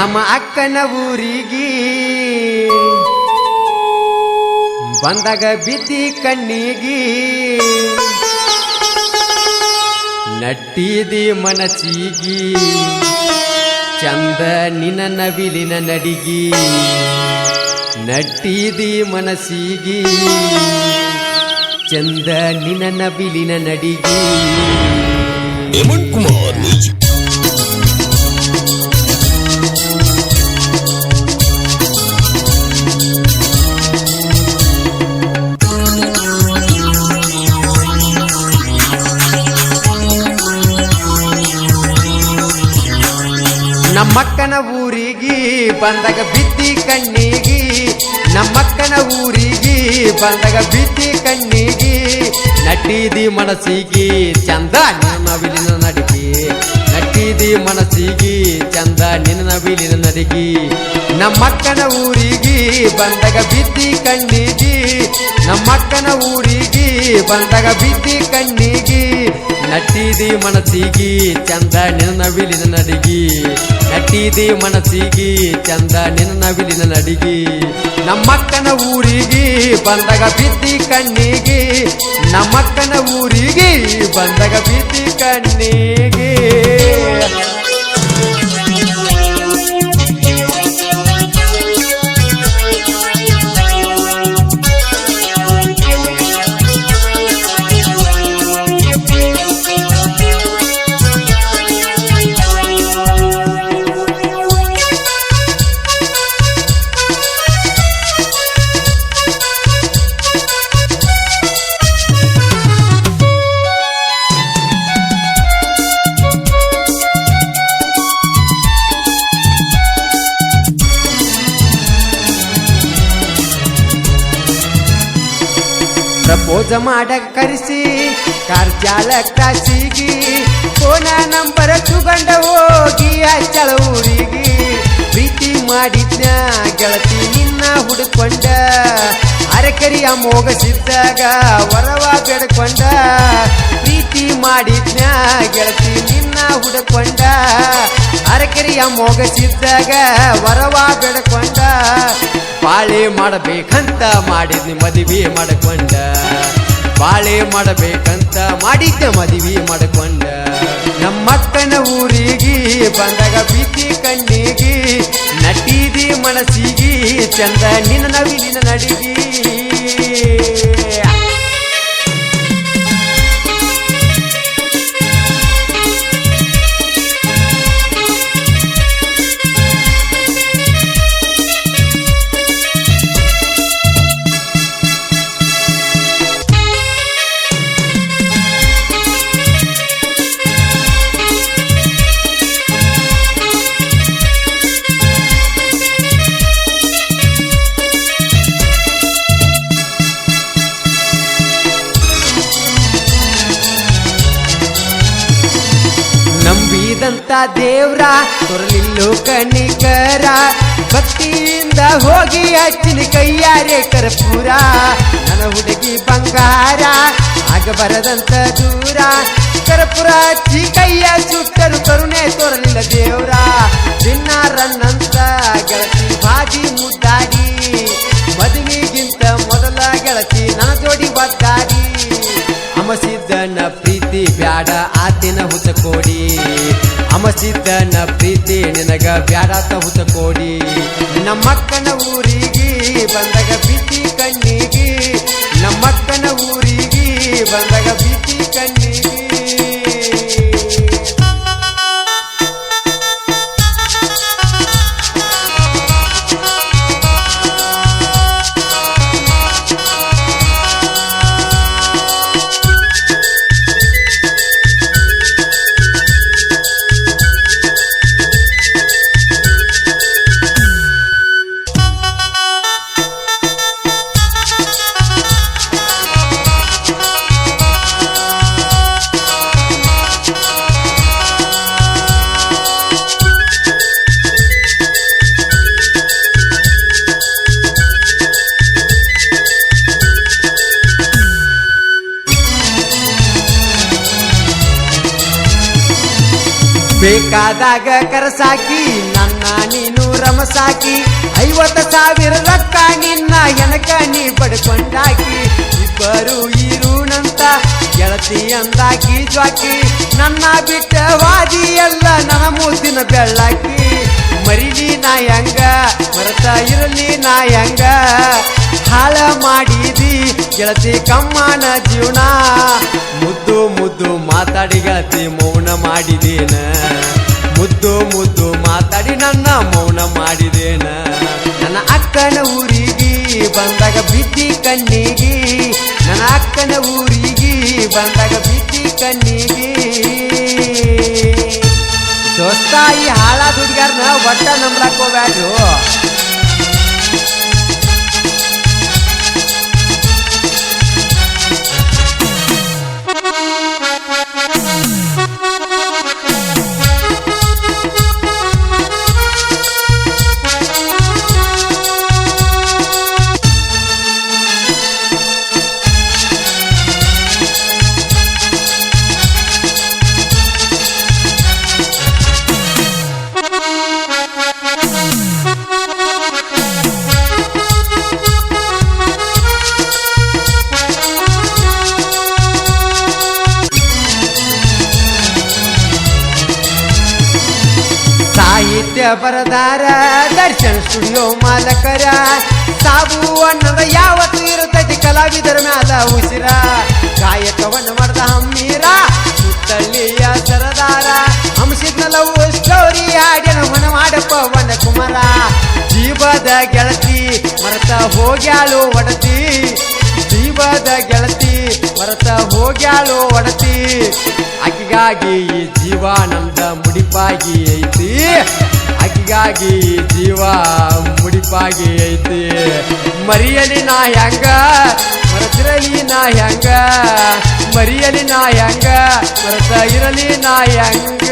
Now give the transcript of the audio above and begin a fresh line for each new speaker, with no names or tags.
ನಮ್ಮ ಅಕ್ಕನ ಊರಿಗೆ ಬಂದಾಗ ಬಿದ್ದಿ ಕಣ್ಣಿಗೆ ನಟ್ಟಿದಿ ಮನಸ್ಸಿಗಿ ಚಂದ ನಿನ್ನ ನವಿಲಿನ ನಡಿಗಿ ನಟ್ಟಿದಿ ಮನಸ್ಸಿಗಿ ಚಂದ ನಿನ್ನ ನವಿಲಿನ ನಡಿಗಿ
ಹೇಮಂತ್ ಕುಮಾರ್ ಮ್ಯೂಸಿಕ್
ನಮ್ಮಕ್ಕನ ಊರಿಗೆ ಬಂದಾಗ ಬಿದ್ದಿ ಕಣ್ಣಿಗೆ ನಮ್ಮಕ್ಕನ ಊರಿಗೆ ಬಂದಾಗ ಬಿದ್ದಿ ಕಣ್ಣಿಗೆ ನಟ್ಟಿದಿ ಮನಸ್ಸಿಗೆ ಚಂದ ನಿನ್ನ ನವಿಲಿನ ನಡಿಗೆ ನಟ್ಟಿದಿ ಮನಸ್ಸಿಗೆ ಚಂದ ನಿನ್ನ ನವಿಲಿನ ನಡಿಗೆ ನಮ್ಮಕ್ಕನ ಊರಿಗೆ ಬಂದಾಗ ಬಿದ್ದಿ ಕಣ್ಣಿಗೆ ನಮ್ಮಕ್ಕನ ಊರಿಗೆ ಬಂದಾಗ ಬಿದ್ದಿ ಕಣ್ಣಿಗೆ ನಟ್ಟಿದಿ ಮನಸ್ಸಿಗೆ ಚಂದ ನಿನ್ನ ನವಿಲಿನ ನಡಿಗೆ ನಟ್ಟಿದಿ ಮನಸ್ಸಿಗೆ ಚಂದ ನಿನ್ನ ನವಿಲಿನ ನಡಿಗೆ ನಮ್ಮಕ್ಕನ ಊರಿಗೆ ಬಂದಾಗ ಬಿದ್ದಿ ಕಣ್ಣಿಗೆ ನಮ್ಮಕ್ಕನ ಊರಿಗೆ ಬಂದಾಗ ಬಿದ್ದಿ ಕಣ್ಣಿಗೆ ಪ್ರಪೋಜ ಮಾಡಕ್ ಕರೆಸಿ ಕಾರ್ಜಾಲ ಕಾಸಿಗಿ ಫೋನ ನಂಬರ್ ತಗೊಂಡ ಹೋಗಿ ಅಚ್ಚಳ ಊರಿಗೆ ಪ್ರೀತಿ ಮಾಡಿದ್ನ ಗೆಳತಿ ನಿನ್ನ ಹುಡುಕೊಂಡ ಅರಕರಿಯ ಮೋಗಸಿದ್ದಾಗ ವರವ ಬೆಡ್ಕೊಂಡ ಪ್ರೀತಿ ಮಾಡಿದ್ನ ಗೆಳತಿ ನಿನ್ನ ಹುಡುಕೊಂಡ ಅರಕರಿಯ ಮೋಗಸಿದ್ದಾಗ ವರವ ಬೆಡ್ಕೊಂಡ ಬಾಳೆ ಮಾಡಬೇಕಂತ ಮಾಡಿದ್ನಿ ಮದುವೆ ಮಾಡಿಕೊಂಡ ಬಾಳೆ ಮಾಡಬೇಕಂತ ಮಾಡಿದ್ದೆ ಮದುವೆ ಮಾಡಿಕೊಂಡ ನಮ್ಮಕ್ಕನ ಊರಿಗೆ ಬಂದಾಗ ಬಿದ್ದಿ ಕಣ್ಣಿಗೆ ನಟ್ಟಿದಿ ಮನಸ್ಸಿಗೆ ಚಂದ ನಿನ್ನ ನವಿಲಿನ ನಡಿಗೆ ನಂಬಿದಂತ ದೇವ್ರ ತೊರಲಿಲ್ಲೋ ಕಣಿಕರ ಭಕ್ತಿಯಿಂದ ಹೋಗಿ ಹಚ್ಚಿನ ಕೈಯಾರೆ ಕರ್ಪೂರ ನನ್ನ ಹುಡುಗಿ ಬಂಗಾರ ಆಗ ಬರದಂತ ದೂರ ಕರ್ಪೂರ ಹಚ್ಚಿ ಕೈಯ ಸುಟ್ಟರು ಕರುಣೆ ತೋರಲಿಲ್ಲ ದೇವ್ರ ದಿನ್ನಾರನ್ನಂತ ಗೆಳತಿ ಬಾಜಿ ಮುದ್ದಾಡಿ ಮದುವೆಗಿಂತ ಮೊದಲ ಗೆಳತಿ ನನ್ನ ಜೋಡಿ ಬದ್ದಾಡಿ ಅಮಸಿದ್ದನ ಪ್ರೀತಿ ಬ್ಯಾಡ ಆತಿನ ಹುಚ್ಚಕೋಡಿ ಅಮಸಿದ್ದನ ಪ್ರೀತಿ ನಿನಗ ಬ್ಯಾಡಾತ ಹುಚ್ಚಕೋಡಿ ನಮ್ಮಕ್ಕನ ಊರಿಗೆ ಬಂದಾಗ ಬಿದ್ದಿ ಕಣ್ಣಿಗೆ ನಮ್ಮಕ್ಕನ ಊರಿಗೆ ಬಂದಾಗ ಬಿದ್ದಿ ಕಣ್ಣಿಗೆ ಬೇಕಾದಾಗ ಕರಸಾಕಿ ನನ್ನ ನೀನು ರಮಸಾಕಿ 50,000 ರೊಕ್ಕ ನಿನ್ನ ಹೆನಕ ನೀ ಪಡ್ಕೊಂಡಾಕಿ ಇಬ್ಬರು ಇರುಣಂತ ಗೆಳತಿ ಅಂದಾಕಿ ಜ್ವಾಕಿ ನನ್ನ ಬಿಟ್ಟ ವಾದಿ ಎಲ್ಲ ನನ್ನ ಮುದ್ದಿನ ಬೆಳ್ಳಾಕಿ ಮರಿಲಿ ನಾ ಹೆಂಗ ಮರತ ಇರಲಿ ನಾ ಹೆಂಗ ಹಾಳ ಮಾಡಿದಿ ಗೆಳತಿ ಕಮ್ಮನ ಜೀವನ ಮುದ್ದು ಮುದ್ದು ಮಾತಾಡಿ ಗೆಳತಿ ಮೌನ ಮಾಡಿದೇನ ಮುದ್ದು ಮುದ್ದು ಮಾತಾಡಿ ನನ್ನ ಮೌನ ಮಾಡಿದೇನ ನನ್ನ ಅಕ್ಕನ ಊರಿಗೆ ಬಂದಾಗ ಬಿದ್ದಿ ಕಣ್ಣಿಗೆ ನನ್ನ ಅಕ್ಕನ ಊರಿಗೆ ಬಂದಾಗ ಬಿದ್ದಿ ಕಣ್ಣಿಗೆ ದೋಸ್ತ ಈ ಹಾಳಾದ ಹುಡುಗ್ಯಾರನ್ನ ಒಟ್ಟ ನಂಬ್ಲಾಕ್ ಹೋಗ್ಬ್ಯಾಡ್ರು ಸಾಹಿತ್ಯ ಬರದಾರ ದರ್ಶನ್ ಸ್ಟುಡಿಯೋ ಮಾಲಕರ ಸಾಬು ಅನ್ನದ ಯಾವತ್ತು ಇರುತ್ತೈತಿ ಕಲಾವಿದರ ಮ್ಯಾಲ ಉಸಿರ ಗಾಯಕವನ್ನು ಮಾಡ್ದ ಹಮ್ಮೀರ ಸುತ್ತಳ್ಳಿಯ ಸರದಾರ ಹಂಸಿದ್ನ ಲವ್ ಸ್ಟೋರಿ ಹಾಡ್ಯನ ಹೊನ ಮಾಡಪ್ಪ ವನ ಕುಮಾರ ಜೀವದ ಗೆಳತಿ ಮರತ ಹೋಗ್ಯಾಳು ಒಡತಿ ಜೀವದ ಗೆಳತಿ ಮರತ ಹೋಗ್ಯಾಳು ಒಡತಿ ಆಕಿಗಾಗಿ ಈ ಜೀವ ನಮ್ದ ಮುಡಿಪಾಗಿ ಐತಿ ಆಕಿಗಾಗಿ ಈ ಜೀವ ಮುಡಿಪಾಗಿ ಐತಿ ಮರಿಯಲಿ ನಾ ಹೆಂಗ ಮರತಿರಲಿ ನಾ ಹೆಂಗ ಮರಿಯಲಿ ನಾ ಹೆಂಗ ಮರತ ಇರಲಿ ನಾ ಹೆಂಗ